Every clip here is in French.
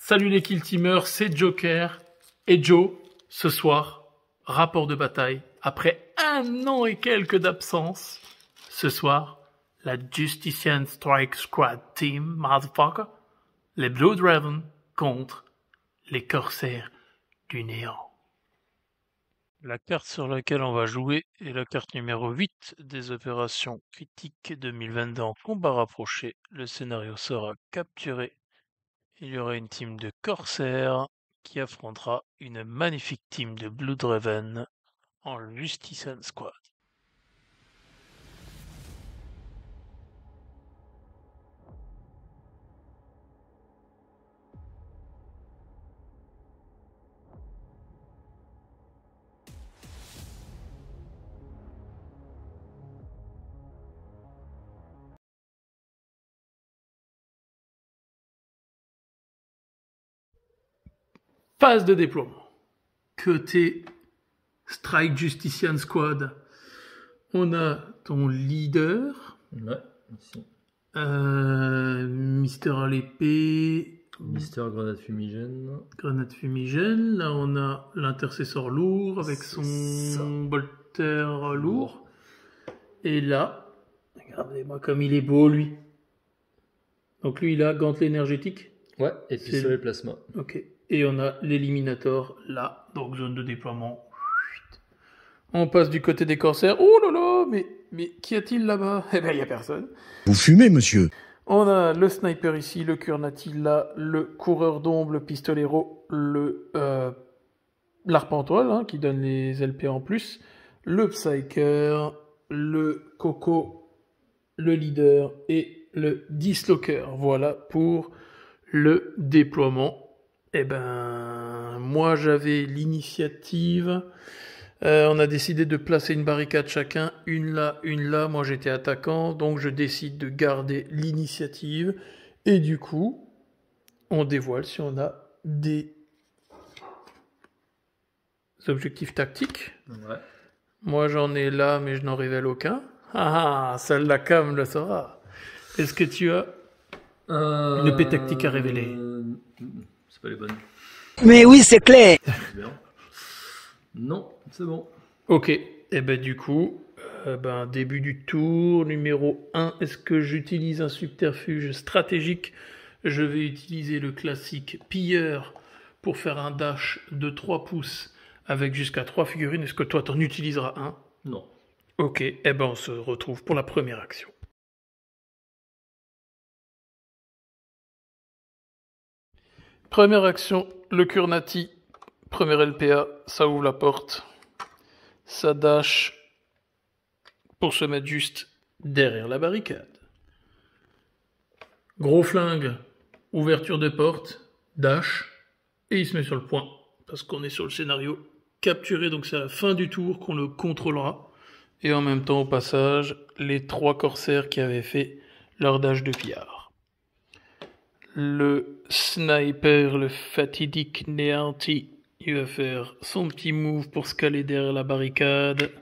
Salut les Kill Teamers, c'est Joker. Et Joe, ce soir, rapport de bataille. Après 1 an et quelques d'absence, ce soir, la Justician Strike Squad Team, motherfucker, les Blue Dragon contre les Corsaires du Néant. La carte sur laquelle on va jouer est la carte numéro 8 des opérations critiques 2022 en combat rapproché. Le scénario sera capturé. Il y aura une team de Corsaires qui affrontera une magnifique team de Bloodhaven en Justician Squad. Phase de déploiement. Côté Strike Justician Squad, on a ton leader. Ouais, ici. Mister à l'épée. Mister Grenade Fumigène. Grenade fumigène. Là, on a l'intercesseur lourd avec son bolter lourd. Et là, regardez-moi comme il est beau, lui. Donc lui, il a gantelet énergétique. Ouais, et pistolet plasma. Ok. Et on a l'éliminator là, donc zone de déploiement. On passe du côté des corsaires. Oh là là, mais qu'y a-t-il là-bas? Eh ben, il n'y a personne. Vous fumez, monsieur? On a le sniper ici, le Kurnati là, le coureur d'ombre, le pistolero, l'arpentoile hein, qui donne les LP en plus, le Psyker, le Coco, le leader et le disloker. Voilà pour le déploiement. Eh ben, moi j'avais l'initiative. On a décidé de placer une barricade chacun, une là. Moi j'étais attaquant, donc je décide de garder l'initiative. Et du coup, on dévoile si on a des objectifs tactiques. Ouais. Moi j'en ai là, mais je n'en révèle aucun. Ah, seule la cam le saura. Est-ce que tu as une épée tactique à révéler? C'est pas les bonnes. Mais oui, c'est clair. Bien. Non, c'est bon. Ok, et ben du coup, début du tour, numéro 1, est-ce que j'utilise un subterfuge stratégique? Je vais utiliser le classique pilleur pour faire un dash de 3 pouces avec jusqu'à 3 figurines. Est-ce que toi t'en utiliseras un? Non. Ok, et ben on se retrouve pour la première action. Première action, le Kurnati, premier LPA, ça ouvre la porte. Ça dash pour se mettre juste derrière la barricade. Gros flingue, ouverture de porte, dash, et il se met sur le point. Parce qu'on est sur le scénario capturé, donc c'est à la fin du tour qu'on le contrôlera. Et en même temps, au passage, les 3 corsaires qui avaient fait leur dash de pillard. Le sniper, le fatidique Néanti, il va faire son petit move pour se caler derrière la barricade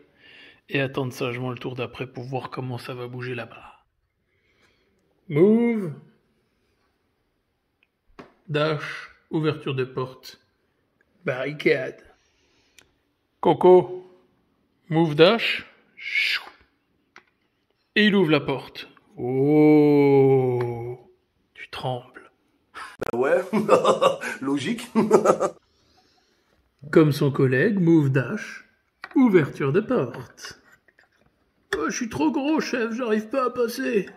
et attendre sagement le tour d'après pour voir comment ça va bouger là-bas. Move. Dash. Ouverture de porte. Barricade. Coco. Move dash. Et il ouvre la porte. Oh. Tu trembles. Bah ouais, logique. Comme son collègue, move dash. Ouverture de porte. Oh, je suis trop gros, chef, j'arrive pas à passer.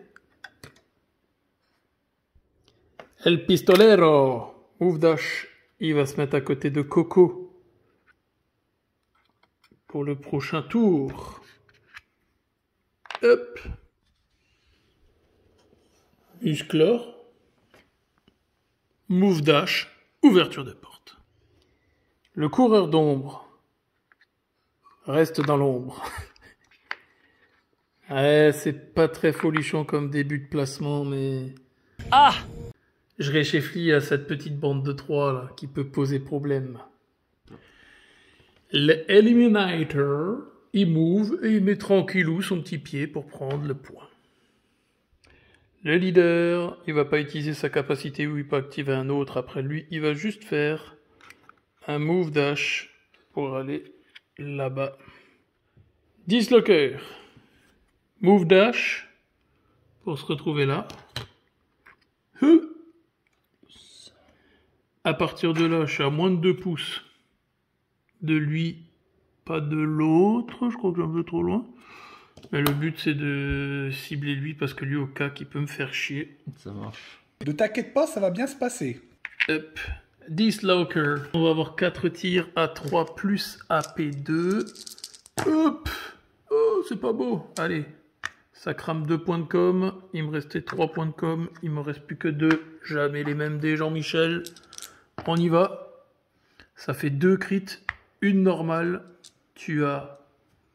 El pistolero. Move dash. Il va se mettre à côté de Coco. Pour le prochain tour. Hop. Musclor. Move dash. Ouverture de porte. Le coureur d'ombre reste dans l'ombre. Ouais, c'est pas très folichon comme début de placement, mais... Ah! Je récheflie à cette petite bande de 3 là, qui peut poser problème. Le Eliminator, il move et il met tranquillou son petit pied pour prendre le point. Le leader, il va pas utiliser sa capacité ou il peut activer un autre après lui. Il va juste faire un move dash pour aller là-bas. Dislocker. Move dash pour se retrouver là. À partir de là, je suis à moins de 2 pouces de lui, pas de l'autre. Je crois que j'ai un peu trop loin. Mais le but, c'est de cibler lui parce que lui, au cas qu'il peut me faire chier. Ça marche. Ne t'inquiète pas, ça va bien se passer. Hop. Dislocker. On va avoir 4 tirs à 3 plus AP2. Hop. Oh, c'est pas beau. Allez. Ça crame 2 points de com. Il me restait 3 points de com. Il me reste plus que 2. Jamais les mêmes des Jean-Michel. On y va. Ça fait 2 crits. Une normale. Tu as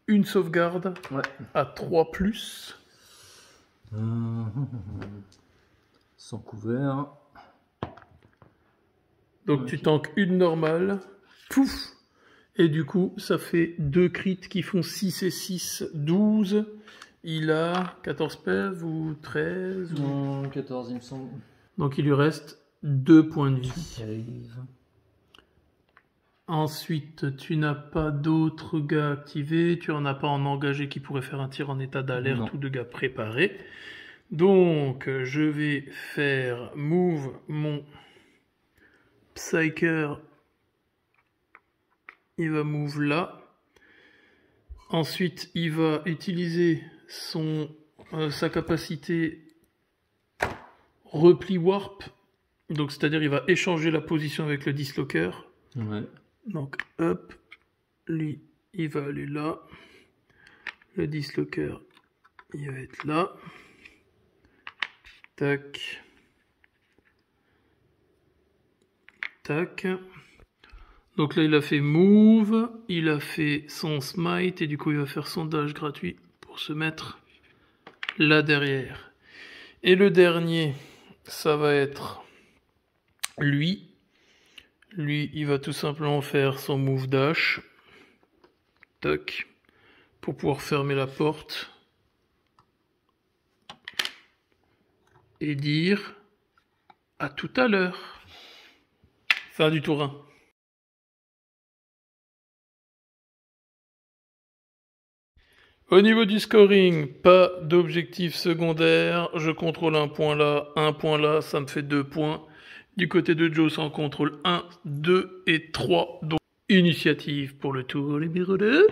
une sauvegarde. Ouais. À 3 plus. Sans couvert. Donc tu tankes une normale. Pouf. Et du coup, ça fait 2 crits qui font 6 et 6, 12. Il a 14 PEV ou 13 ou... Non, 14 il me semble. Donc il lui reste 2 points de vie. Arrive. Ensuite, tu n'as pas d'autres gars activés. Tu en as pas en engagé qui pourrait faire un tir en état d'alerte Non. ou de gars préparés. Donc, je vais faire move mon Psyker. Il va move là. Ensuite, il va utiliser sa capacité repli warp. Donc, c'est-à-dire, il va échanger la position avec le dislocker. Ouais. Donc, hop, lui, il va aller là. Le dislocker, il va être là. Tac. Tac. Donc là, il a fait move, il a fait son smite, et du coup, il va faire son dash gratuit pour se mettre là derrière. Et le dernier, ça va être lui. Lui, il va tout simplement faire son move dash. Toc. Pour pouvoir fermer la porte. Et dire à tout à l'heure. Fin du tour 1. Au niveau du scoring, pas d'objectif secondaire. Je contrôle un point là, ça me fait 2 points. Du côté de Joe, ça en contrôle 1, 2 et 3. Donc, initiative pour le tour numéro 2.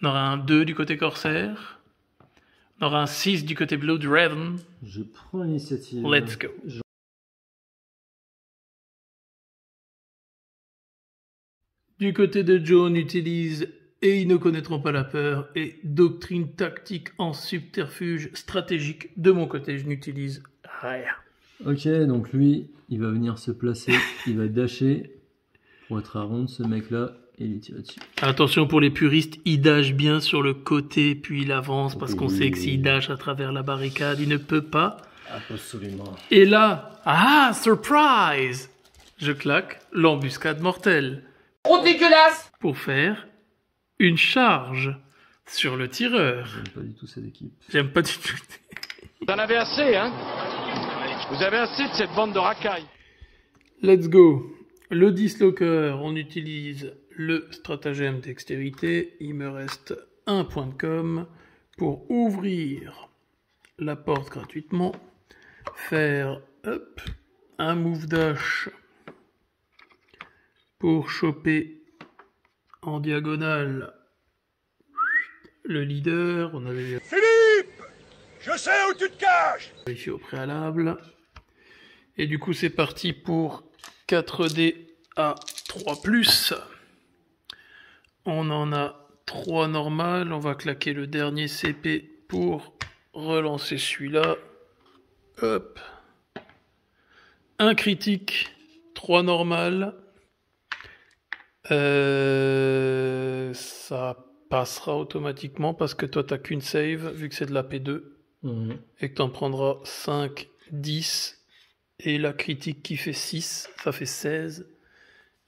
On aura un 2 du côté Corsair. On aura un 6 du côté Blood Raven. Je prends l'initiative. Let's go. Du côté de Joe, on utilise Et ils ne connaîtront pas la peur et doctrine tactique en subterfuge stratégique. De mon côté, je n'utilise rien. Ok, donc lui, il va venir se placer, il va dasher pour être à ronde ce mec-là et lui tirer dessus. Attention pour les puristes, il dash bien sur le côté puis il avance parce qu'on sait que s'il dash à travers la barricade, il ne peut pas. Absolument. Et là, ah, surprise! Je claque l'embuscade mortelle. Trop dégueulasse! Pour faire une charge sur le tireur. J'aime pas du tout cette équipe. J'aime pas du tout. Vous en avez assez, hein? Vous avez assez de cette bande de racailles. Let's go. Le dislocker, on utilise le stratagème dextérité. Il me reste un point de com pour ouvrir la porte gratuitement. Faire hop, un move dash pour choper en diagonale le leader. On avait Philippe! Je sais où tu te caches! vérifié au préalable. Et du coup, c'est parti pour 4D à 3+. On en a 3 normales. On va claquer le dernier CP pour relancer celui-là. Hop. Un critique, 3 normales. Ça passera automatiquement parce que toi, t'as qu'une save, vu que c'est de la P2. Et que t'en prendras 5, 10. Et la critique qui fait 6, ça fait 16.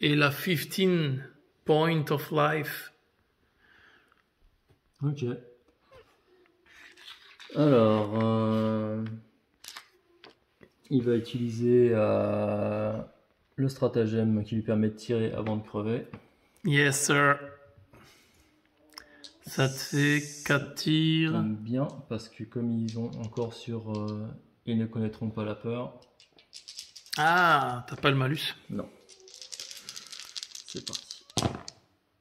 Et la 15 point of life. Ok. Alors, il va utiliser le stratagème qui lui permet de tirer avant de crever. Yes, sir. Ça te fait 4 tirs. J'aime bien parce que comme ils ont encore sur ils ne connaîtront pas la peur. Ah, t'as pas le malus. Non. C'est parti.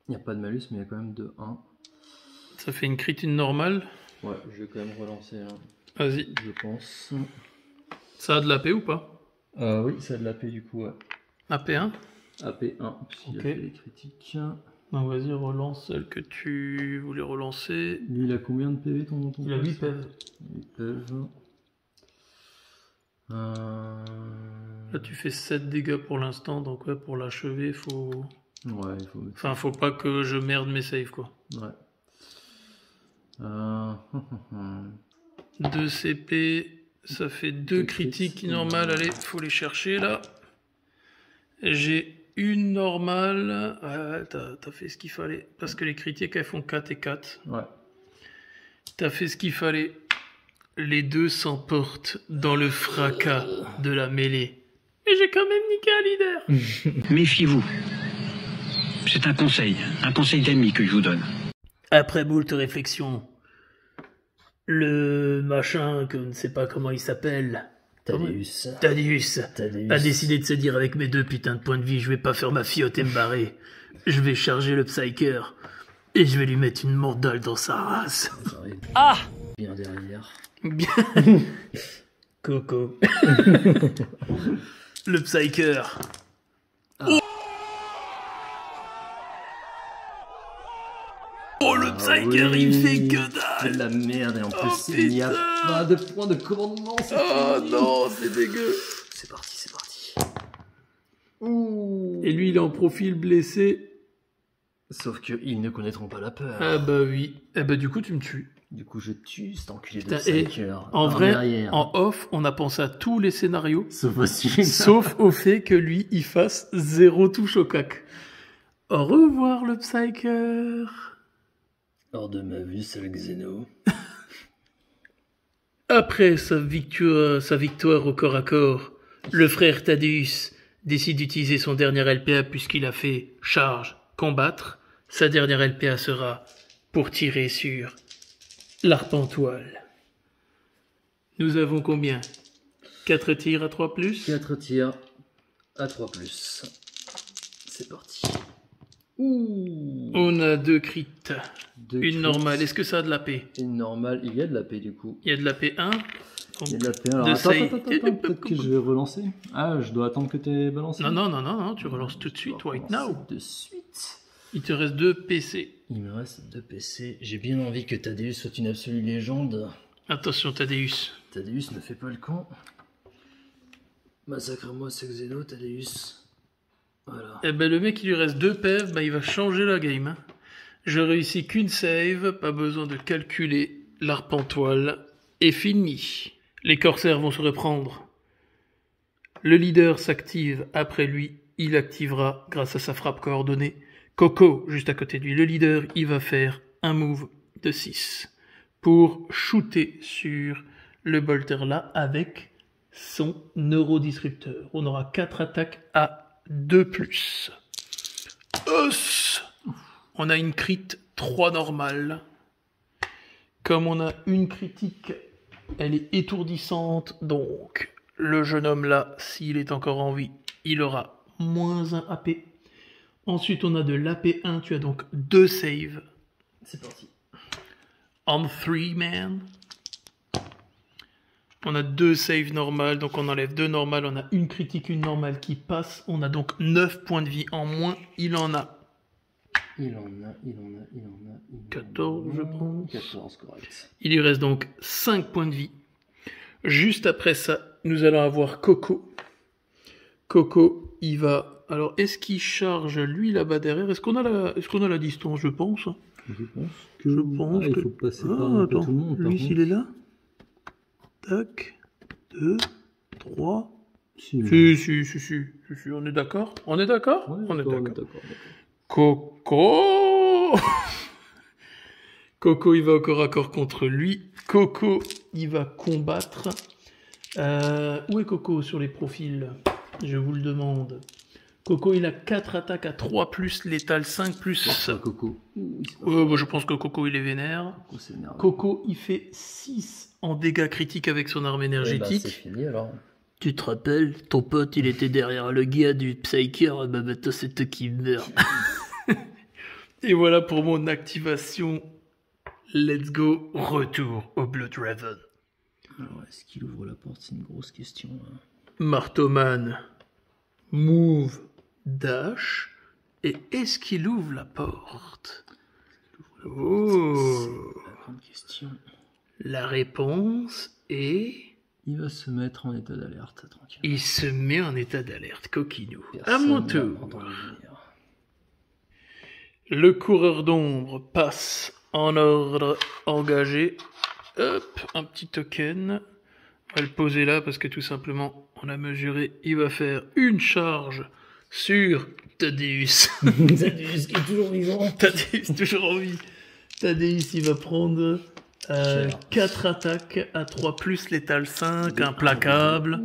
Il n'y a pas de malus mais il y a quand même 2-1. Ça fait une crit normale. Ouais, je vais quand même relancer. Vas-y. Je pense. Ça a de l'AP ou pas? Oui, ça a de l'AP du coup, ouais. AP1. AP1, puisqu'il Ok. a fait les critiques. Donc vas-y, relance celle que tu voulais relancer. Lui, il a combien de PV ton Il a 8 PV. 8 PV. Là, tu fais 7 dégâts pour l'instant, donc ouais, pour l'achever, faut... Ouais, il faut mettre... Enfin, faut pas que je merde mes saves, quoi. Ouais. 2 CP, ça fait 2 critiques normales. Allez, faut les chercher, là. J'ai une normale. Ouais, t'as fait ce qu'il fallait. Parce que les critiques, elles font 4 et 4. Ouais. T'as fait ce qu'il fallait. Les deux s'emportent dans le fracas de la mêlée. Et j'ai quand même niqué un leader. Méfiez-vous. C'est un conseil d'ami que je vous donne. Après moult réflexions, le machin que je ne sais pas comment il s'appelle, Thaddeus a décidé de se dire avec mes 2 putains de points de vie, je vais pas faire ma fiotte et me barrer. Je vais charger le Psyker et je vais lui mettre une mandale dans sa race. Ah, bien derrière. Bien. Coco. Le Psyker. Oh, le Psyker, oui, il fait que c'est de dalle. la merde et en plus Oh, il n'y a putain. pas de point de commandement. Oh non, c'est dégueu. C'est parti, c'est parti. Et lui, il est en profil blessé. Sauf qu'ils ne connaîtront pas la peur. Ah bah oui. Eh bah du coup, tu me tues. Du coup, je tue cet enculé de Putain, et Psyker. en par vrai, derrière. en off, on a pensé à tous les scénarios, Sauf aussi. sauf au fait que lui, il fasse 0 touche au cac. Au revoir, le Psyker. Hors de ma vue, c'est le Xeno. Après sa victoire au corps à corps, le frère Thaddeus décide d'utiliser son dernier LPA puisqu'il a fait charge, combattre. Sa dernière LPA sera pour tirer sur l'arpentoile. Nous avons combien? 4 tirs à 3+. 4 tirs à 3+. C'est parti. Ouh. On a 2 crits. Deux Une crits. normale. Est-ce que ça a de la paix? Une normale. Il y a de la paix du coup. Il y a de la P1. Il y a de la paix. Alors De attends, save. peut-être que je vais relancer. Ah, je dois attendre que tu aies balancé. Non, tu relances tout de suite, Je vais right now. relancer de suite. Il te reste 2 PC. Il me reste 2 PC. J'ai bien envie que Thaddeus soit une absolue légende. Attention, Thaddeus. Thaddeus ne fait pas le con. Massacre-moi ce Xeno, Thaddeus. Voilà. Eh ben, le mec, il lui reste 2 PEV, bah, il va changer la game. Hein. Je réussis qu'une save, pas besoin de calculer. L'arpentoile est fini. Les corsaires vont se reprendre. Le leader s'active après lui. Il activera grâce à sa frappe coordonnée. Coco, juste à côté de lui. Le leader, il va faire un move de 6 pour shooter sur le bolter là avec son neurodisrupteur. On aura 4 attaques à 2+. Os. On a une crit 3 normale. Comme on a une critique, elle est étourdissante. Donc, le jeune homme là, s'il est encore en vie, il aura -1 AP. Ensuite, on a de l'AP1. Tu as donc 2 saves. C'est parti. On 3 man. On a 2 saves normales, donc on enlève 2 normales, on a une critique, une normale qui passe. On a donc 9 points de vie en moins. Il en a Il en a. 14, je pense. 14, correct. Il lui reste donc 5 points de vie. Juste après ça, nous allons avoir Coco. Coco, il va... Alors, est-ce qu'il charge lui là-bas derrière? Est-ce qu'on a la distance, je pense? Je pense que... Il faut passer par Ah, un peu attends. tout le monde. par Lui, contre. s'il est là. Tac. 2, 3... Si, Si, on est d'accord? On est d'accord? ouais, On est d'accord, d'accord. Coco Coco, il va au corps à corps contre lui. Coco, il va combattre. Où est Coco sur les profils? Je vous le demande. Coco, il a 4 attaques à 3 plus létal 5 plus. Coco. Bah, je pense que Coco, il est vénère. Coco, c'est énervé. Coco, il fait 6 en dégâts critiques avec son arme énergétique. c'est fini alors. Tu te rappelles, ton pote, il était derrière le gars du Psyker, bah maintenant c'est toi qui meurs. Et voilà pour mon activation. Let's go, retour au Blood Raven. Alors, est-ce qu'il ouvre la porte? C'est une grosse question. Hein. Marteauman, move, dash, et est-ce qu'il ouvre la porte? Oh, C'est la grande question. la réponse est... Il va se mettre en état d'alerte, tranquille. Il se met en état d'alerte, coquinou. À Personne mon n'a tour. entendu venir. Le coureur d'ombre passe en ordre engagé. Hop, un petit token. On va le poser là parce que tout simplement, on a mesuré, il va faire une charge sur Thaddeus. Thaddeus qui est toujours vivant. Thaddeus toujours en vie. Thaddeus, il va prendre 4 attaques à 3 plus létal 5, implacable.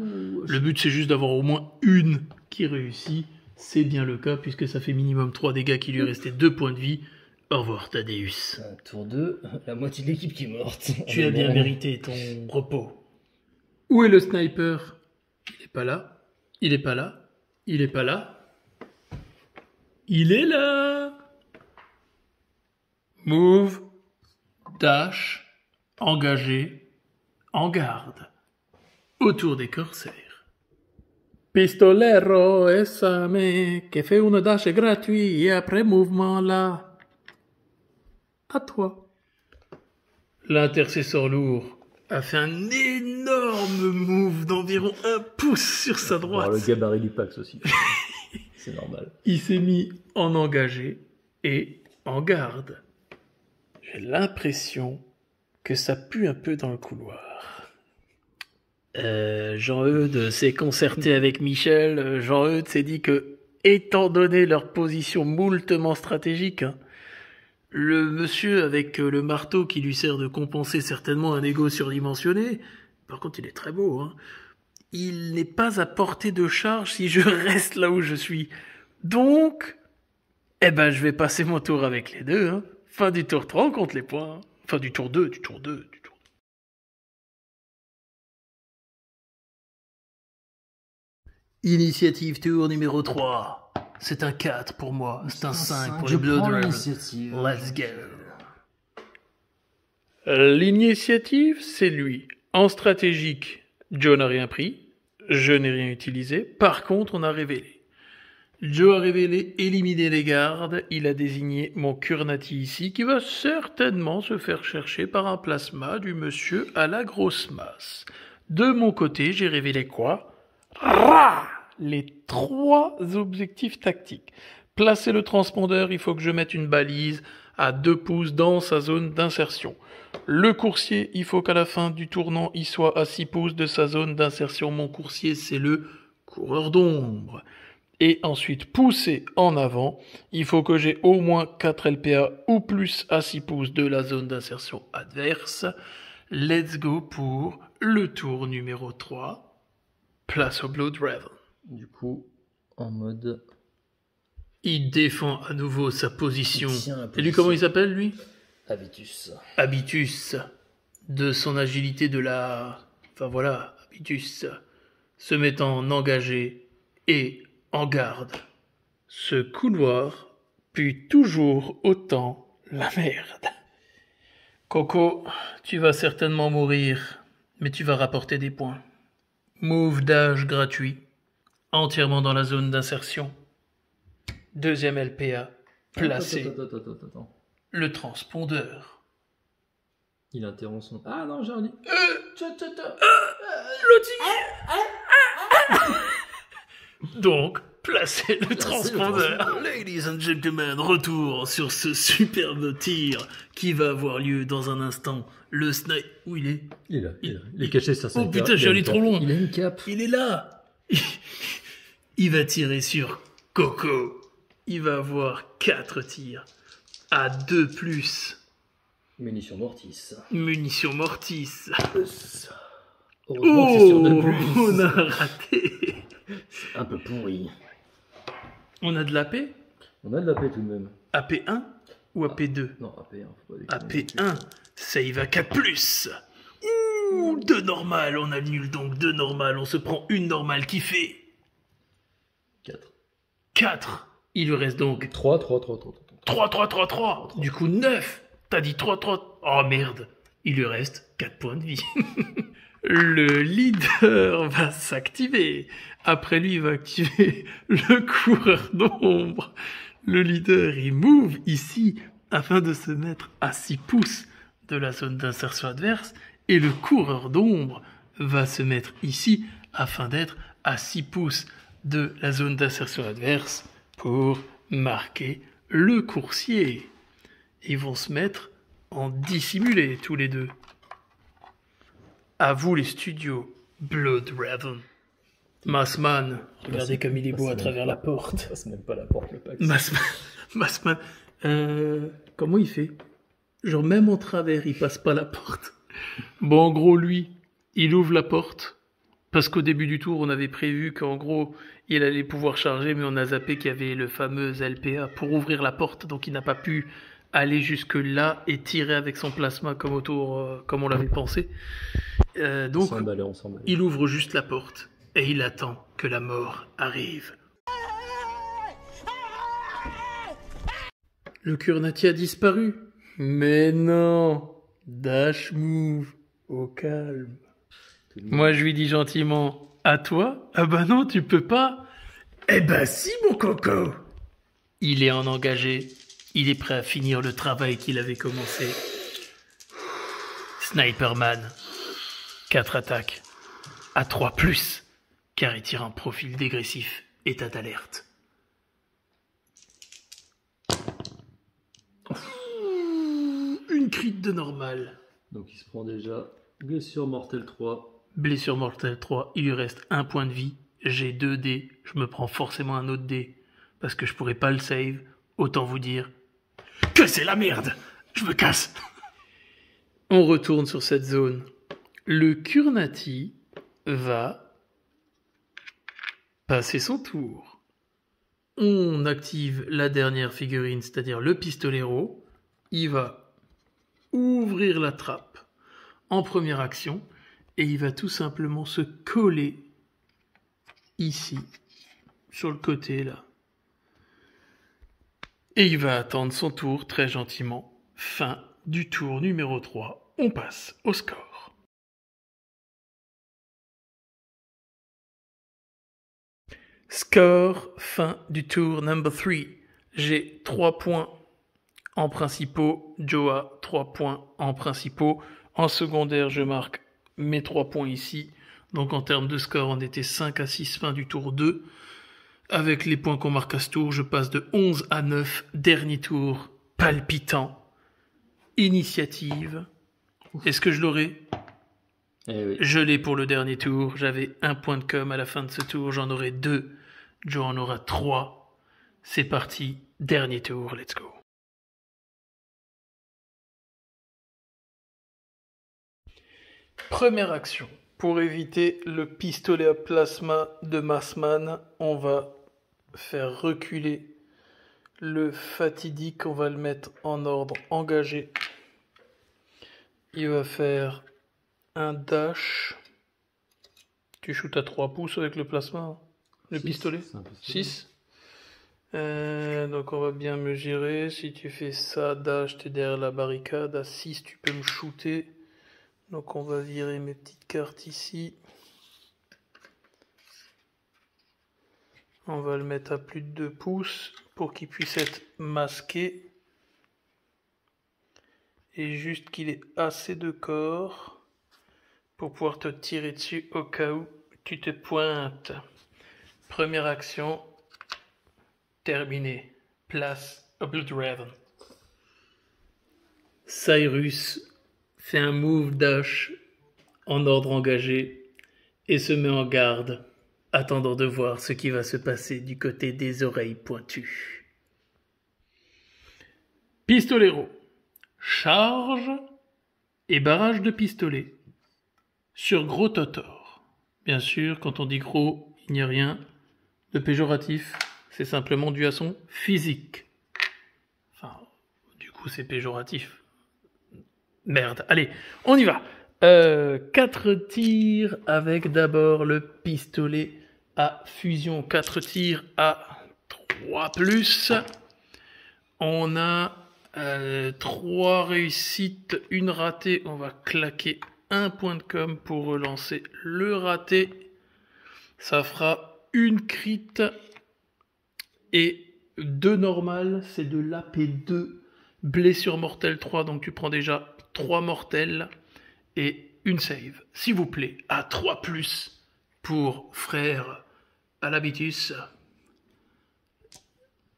Le but c'est juste d'avoir au moins une qui réussit. C'est bien le cas puisque ça fait minimum 3 dégâts qui lui restaient 2 points de vie. Au revoir Thaddeus. Tour 2, la moitié de l'équipe qui est morte. Tu as bien mérité ton repos. Où est le sniper? Il est pas là. Il est pas là. Il est pas là. Il est là. Move. Dash. Engagé. En garde. Autour des corsaires. Pistolero esame che fait une dash gratuit et après mouvement là. À toi. L'intercesseur lourd a fait un énorme move d'environ 1 pouce sur sa droite. Alors, le gabarit du Pax aussi. C'est normal. Il s'est mis en engagé et en garde. J'ai l'impression que ça pue un peu dans le couloir. Jean-Eudes s'est concerté avec Michel. Jean-Eudes s'est dit que, étant donné leur position moultement stratégique, le monsieur avec le marteau qui lui sert de compenser certainement un ego surdimensionné, par contre il est très beau, hein, il n'est pas à portée de charge si je reste là où je suis. Donc, je vais passer mon tour avec les deux. Hein. Fin du tour 3, on compte les points. Enfin, du tour 2. Initiative tour numéro 3. C'est un 4 pour moi, c'est un 5 pour les Blood Raven. Let's go. L'initiative, c'est lui. En stratégique, Joe n'a rien pris, je n'ai rien utilisé. Par contre, on a révélé. Joe a révélé éliminer les gardes. Il a désigné mon Kurnati ici, qui va certainement se faire chercher par un plasma du monsieur à la grosse masse. De mon côté, j'ai révélé quoi? Les 3 objectifs tactiques. Placer le transpondeur, il faut que je mette une balise à 2 pouces dans sa zone d'insertion. Le coursier, il faut qu'à la fin du tournant, il soit à 6 pouces de sa zone d'insertion. Mon coursier, c'est le coureur d'ombre. Et ensuite, pousser en avant, il faut que j'ai au moins 4 LPA ou plus à 6 pouces de la zone d'insertion adverse. Let's go pour le tour numéro 3. Place au Blood Raven. Du coup, en mode... Il défend à nouveau sa position. position. Et lui, comment il s'appelle, lui? Habitus. Habitus. De son agilité de la... Enfin voilà, Habitus. Se mettant en engagé et en garde. Ce couloir pue toujours autant la merde. Coco, tu vas certainement mourir, mais tu vas rapporter des points. Move dash gratuit, entièrement dans la zone d'insertion. 2e LPA, placé. Attends. Le transpondeur. Il interrompt son... Ah non, j'ai rien dit. Donc, placez le transpondeur. Ladies and gentlemen, retour sur ce superbe tir qui va avoir lieu dans un instant. Le snipe... Où il est? Il est là. Il est caché sur sa Oh putain, je suis allé trop loin. Il a une cape. Il est là. Il va tirer sur Coco. Il va avoir 4 tirs. À 2 plus. Munition mortis. Munition mortis. Heureusement que c'est sur 2 plus. On a raté. C'est un peu pourri. On a de l'AP? On a de la paix tout de même. AP1 ou AP2? Non, AP1, faut pas déconner. AP1, save à 4+. Ouh, 2 normales, on annule donc 2 normales, on se prend une normale qui fait 4. 4. Il lui reste donc 3. 3. Du coup 9. T'as dit 3. Oh merde. Il lui reste 4 points de vie. Le leader va s'activer. Après lui, il va activer le coureur d'ombre. Le leader, il move ici afin de se mettre à 6 pouces de la zone d'insertion adverse. Et le coureur d'ombre va se mettre ici afin d'être à 6 pouces de la zone d'insertion adverse pour marquer le coursier. Ils vont se mettre en dissimulé tous les deux. À vous les studios, Blood Raven. Massman, regardez comme il est beau à travers la porte. Ça, c'est même pas la porte, le pack. Massman, comment il fait? Genre même en travers, il passe pas la porte. Bon, en gros, lui, il ouvre la porte. Parce qu'au début du tour, on avait prévu qu'en gros, il allait pouvoir charger, mais on a zappé qu'il y avait le fameux LPA pour ouvrir la porte, donc il n'a pas pu aller jusque là et tirer avec son plasma comme au tour, comme on l'avait pensé. Donc, on s'emballe. il ouvre juste la porte et il attend que la mort arrive. Le Kurnati a disparu. Mais non, dash move, au calme. Moi, je lui dis gentiment, à toi? Ah bah non, tu peux pas. Eh bah si, mon coco. Il est en engagé. Il est prêt à finir le travail qu'il avait commencé. Sniperman. 4 attaques. À 3+, car il tire un profil dégressif. État d'alerte. Une crit de normal. Donc il se prend déjà blessure mortelle 3. Blessure mortelle 3, il lui reste 1 point de vie. J'ai 2 dés, je me prends forcément un autre dé. Parce que je pourrais pas le save. Autant vous dire que c'est la merde. Je me casse. On retourne sur cette zone. Le Kurnati va passer son tour. On active la dernière figurine, c'est-à-dire le pistolero. Il va ouvrir la trappe en première action et il va tout simplement se coller ici, sur le côté là. Et il va attendre son tour très gentiment. Fin du tour numéro 3. On passe au score. Score, fin du tour number 3. J'ai 3 points en principaux. Joe a 3 points en principaux. En secondaire, je marque mes 3 points ici. Donc en termes de score, on était 5 à 6 fin du tour 2. Avec les points qu'on marque à ce tour, je passe de 11 à 9. Dernier tour, palpitant. Initiative. Est-ce que je l'aurai? Eh oui. Je l'ai pour le dernier tour. J'avais 1 point de com à la fin de ce tour. J'en aurai 2. Joe en aura 3. C'est parti. Dernier tour. Let's go. Première action. Pour éviter le pistolet à plasma de Massman, on va faire reculer le fatidique. On va le mettre en ordre engagé. Il va faire un dash. Tu shootes à 3 pouces avec le plasma, hein, le pistolet. 6. Donc on va bien me gérer. Si tu fais ça, dash, t'es derrière la barricade. À 6, tu peux me shooter. Donc on va virer mes petites cartes ici. On va le mettre à plus de 2 pouces pour qu'il puisse être masqué. Et juste qu'il ait assez de corps pour pouvoir te tirer dessus au cas où tu te pointes. Première action terminée. Place au Blood Raven. Cyrus fait un move dash en ordre engagé et se met en garde, attendant de voir ce qui va se passer du côté des oreilles pointues. Pistolero. Charge et barrage de pistolet. sur Gros Totor. Bien sûr, quand on dit gros, il n'y a rien de péjoratif. C'est simplement dû à son physique. Enfin, du coup, c'est péjoratif. Merde. Allez, on y va. 4 tirs avec d'abord le pistolet à fusion. 4 tirs à 3+. On a 3 réussites, une ratée. On va claquer un point de com pour relancer le raté. Ça fera une crit et 2 normales. C'est de l'AP2. Blessure mortelle 3. Donc tu prends déjà 3 mortels et une save. S'il vous plaît, à 3+ pour frère Alabitus.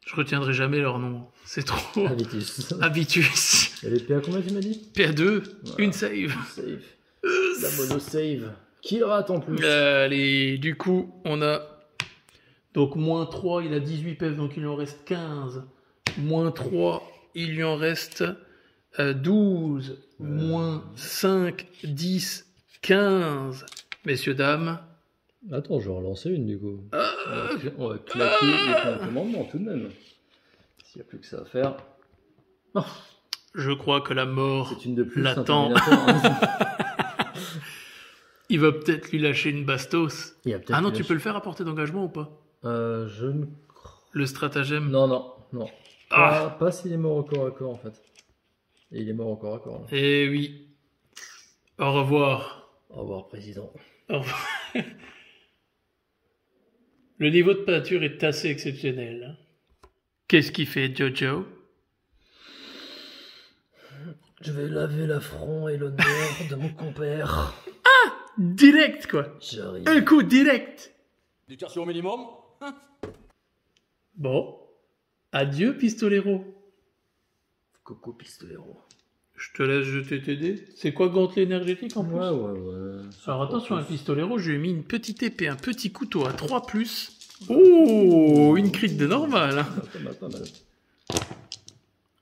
Je retiendrai jamais leur nom. C'est trop. Habitus. Habitus. Et les PA combien tu m'as dit? PA2, Voilà. une save. Save. La mono save. Qui rate en plus? Allez, du coup, on a donc moins 3, il a 18 PF, donc il lui en reste 15. Moins 3, il lui en reste 12. Moins 5, 10, 15. Messieurs, dames. Attends, je vais relancer une du coup. On va claquer les points de commandement tout de même. S'il n'y a plus que ça à faire. Oh, Je crois que la mort c'est une de plus. l'attend. un Terminator, hein. Il va peut-être lui lâcher une bastos. Il y a peut-être Ah non, une tu lâche- peux le faire à portée d'engagement ou pas? Je ne... Le stratagème. Non. Ah. Pas s'il est mort au corps à corps en fait. Et il est mort au corps à corps. Là. Eh oui. Au revoir. Au revoir, président. Au revoir. Le niveau de peinture est assez exceptionnel. Hein. Qu'est-ce qu'il fait, Jojo? Je vais laver l'affront et l'honneur de mon compère. Direct, quoi. J'arrive. Un coup direct. Éducation minimum. Bon. Adieu, pistolero. Coco Pistolero. Je te laisse jeter tes dés. C'est quoi gantelet énergétique en plus? Ouais. Alors attention, un pistolero, je lui ai mis une petite épée, un petit couteau à 3+. Oh, une crit de normal. Hein. Pas mal.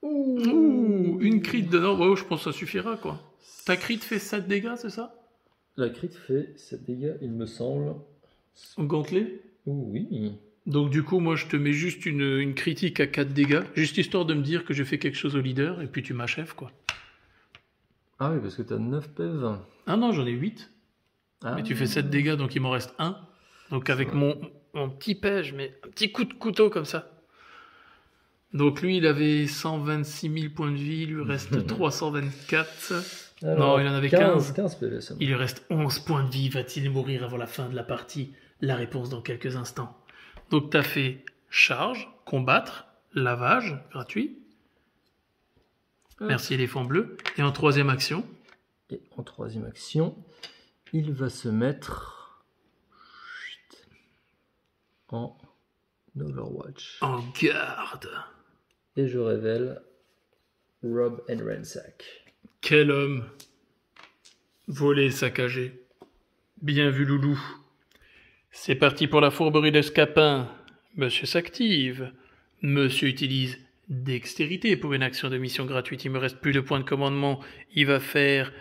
Ouh, une crit de normal. Oh, je pense que ça suffira, quoi. Ta crit fait 7 dégâts, c'est ça? La crit fait 7 dégâts, il me semble. Au gantelet? Oui. Donc du coup, moi, je te mets juste une critique à 4 dégâts, juste histoire de me dire que j'ai fait quelque chose au leader, et puis tu m'achèves, quoi. Ah oui, parce que t'as 9 PV. Ah non, j'en ai 8. Ah. Mais tu fais 7 dégâts, donc il m'en reste 1. Donc avec mon petit pet, je mets un petit coup de couteau comme ça. Donc lui, il avait 126 000 points de vie, il lui reste 324. Alors, Non, il en avait 15. 15 PV seulement. Il lui reste 11 points de vie. Va-t-il mourir avant la fin de la partie? La réponse dans quelques instants. Donc t'as fait charge, combattre, lavage, gratuit. Merci éléphant bleu. Et en troisième action, Et en troisième action, il va se mettre en Overwatch. en garde. Et je révèle Rob and Ransack. Quel homme! Volé, saccagé. Bien vu, Loulou. C'est parti pour la fourberie de Scapin. Monsieur s'active. Monsieur utilise dextérité pour une action de mission gratuite. Il me reste plus de points de commandement. Il va faire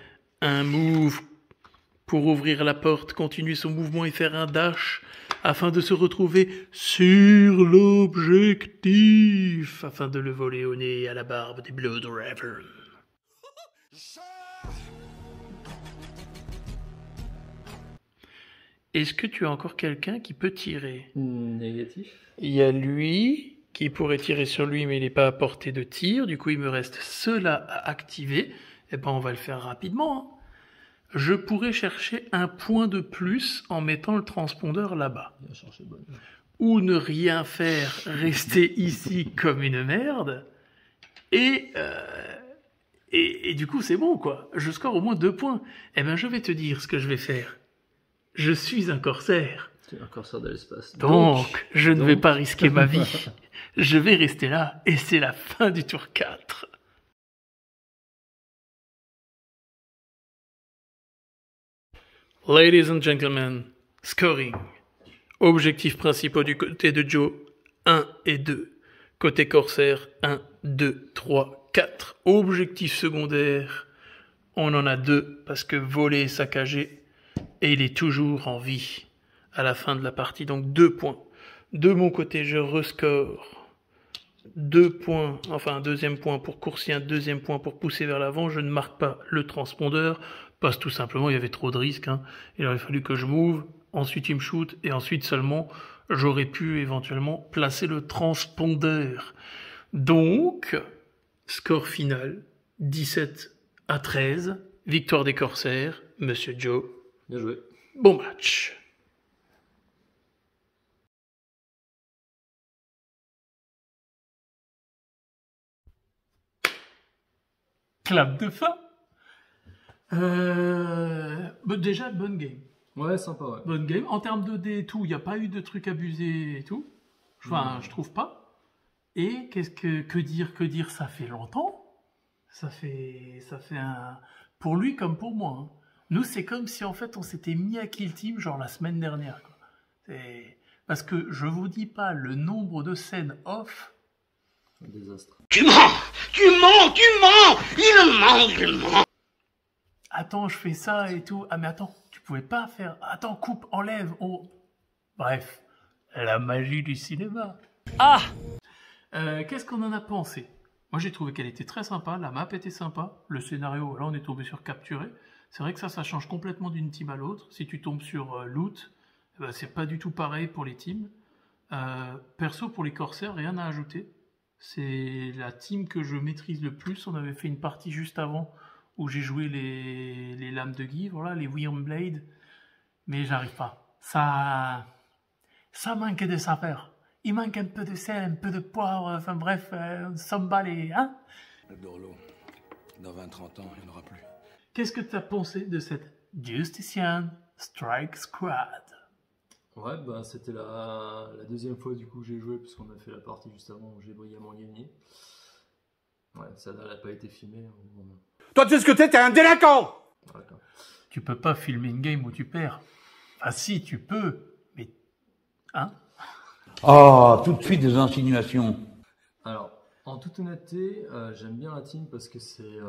un move pour ouvrir la porte, continuer son mouvement et faire un dash afin de se retrouver sur l'objectif, afin de le voler au nez et à la barbe des Blood Raven. Est-ce que tu as encore quelqu'un qui peut tirer? Négatif. Il y a lui qui pourrait tirer sur lui, mais il n'est pas à portée de tir. Du coup, il me reste ceux-là à activer. Eh ben, on va le faire rapidement. Hein. Je pourrais chercher un point de plus en mettant le transpondeur là-bas. Il va chercher bonne. Ou ne rien faire, rester ici comme une merde. Et du coup, c'est bon, quoi. Je score au moins 2 points. Eh ben, je vais te dire ce que je vais faire. Je suis un corsaire. C'est un corsaire de l'espace. Donc, je ne vais pas risquer ma vie. Je vais rester là, et c'est la fin du tour 4. Ladies and gentlemen, scoring. Objectifs principaux du côté de Joe, 1 et 2. Côté corsaire, 1, 2, 3, 4. Objectifs secondaires, on en a 2, parce que voler et saccager, Et il est toujours en vie à la fin de la partie. Donc 2 points. De mon côté, je rescore 2 points, enfin un deuxième point pour courser, un deuxième point pour pousser vers l'avant. Je ne marque pas le transpondeur, parce que tout simplement il y avait trop de risques. Hein. Il aurait fallu que je move, ensuite il me shoot, et ensuite seulement j'aurais pu éventuellement placer le transpondeur. Donc, score final, 17-13, victoire des Corsaires, Monsieur Joe. Bien joué. Bon match. Clap de fin. Déjà, bonne game. Ouais, sympa, ouais. Bonne game. En termes de dés et tout, il n'y a pas eu de trucs abusés et tout. Enfin, je trouve pas. Et que dire, ça fait longtemps. Ça fait un... Pour lui comme pour moi. Hein. Nous, c'est comme si en fait on s'était mis à Kill Team genre la semaine dernière. Quoi. Parce que je vous dis pas le nombre de scènes off. Un désastre. Tu mens! Il ment! Attends, je fais ça et tout. Ah mais attends, tu pouvais pas faire... Attends, coupe, enlève. Oh. Bref, la magie du cinéma. Ah! Qu'est-ce qu'on en a pensé? Moi j'ai trouvé qu'elle était très sympa, la map était sympa, le scénario, là on est tombé sur capturer. C'est vrai que ça change complètement d'une team à l'autre. Si tu tombes sur loot, c'est pas du tout pareil pour les teams. Perso, pour les Corsaires, rien à ajouter. C'est la team que je maîtrise le plus. On avait fait une partie juste avant où j'ai joué les lames de Givre, là, les Wyrmblade, mais j'arrive pas. Ça manque de saveur. Il manque un peu de sel, un peu de poivre, enfin bref, on s'emballe et... Hein? Le Dorlo, dans 20-30 ans, il n'y en aura plus. Qu'est-ce que tu as pensé de cette Justician Strike Squad? Ouais, bah c'était la deuxième fois du coup que j'ai joué, puisqu'on a fait la partie juste avant où j'ai brillamment gagné. Ouais, celle-là, elle n'a pas été filmée. Toi, tu sais ce que t'es un délinquant! Voilà. Tu peux pas filmer une game où tu perds. Enfin si, tu peux, mais... Hein? Oh, tout de suite des insinuations. Alors, en toute honnêteté, j'aime bien la team parce que c'est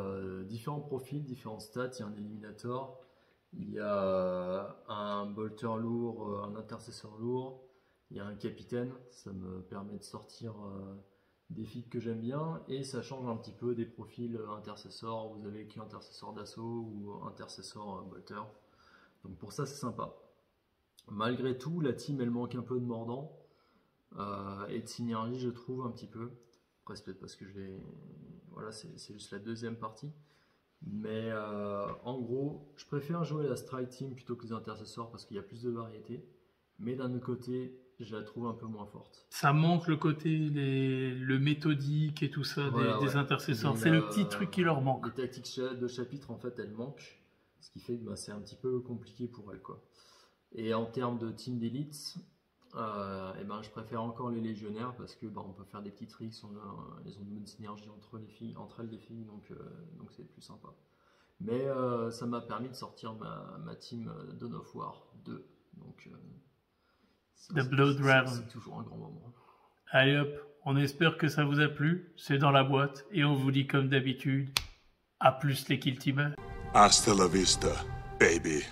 différents profils, différents stats. Il y a un éliminator, il y a un bolter lourd, un intercesseur lourd, il y a un capitaine. Ça me permet de sortir des feats que j'aime bien et ça change un petit peu des profils intercesseurs. Vous avez qu'intercesseur d'assaut ou intercesseur bolter. Donc pour ça, c'est sympa. Malgré tout, la team, elle manque un peu de mordant. Et de synergie, je trouve un petit peu. Après, c'est peut-être parce que voilà, c'est juste la deuxième partie. Mais en gros, je préfère jouer la Strike Team plutôt que les intercesseurs parce qu'il y a plus de variété. Mais d'un autre côté, je la trouve un peu moins forte. Ça manque le côté, le méthodique et tout ça Voilà, des intercesseurs. C'est le petit truc qui leur manque. Les tactiques de chapitre, en fait, elles manquent. Ce qui fait que c'est un petit peu compliqué pour elles, quoi. Et en termes de team d'élite, je préfère encore les légionnaires parce que on peut faire des petits tricks, elles ont une bonne synergie entre elles les filles, donc c'est plus sympa. Mais ça m'a permis de sortir ma team Dawn of War 2, donc The Blood Raven. C'est toujours un grand moment. Allez hop, on espère que ça vous a plu, c'est dans la boîte et on vous dit comme d'habitude, à plus les Kill Teamers. Hasta la vista, baby.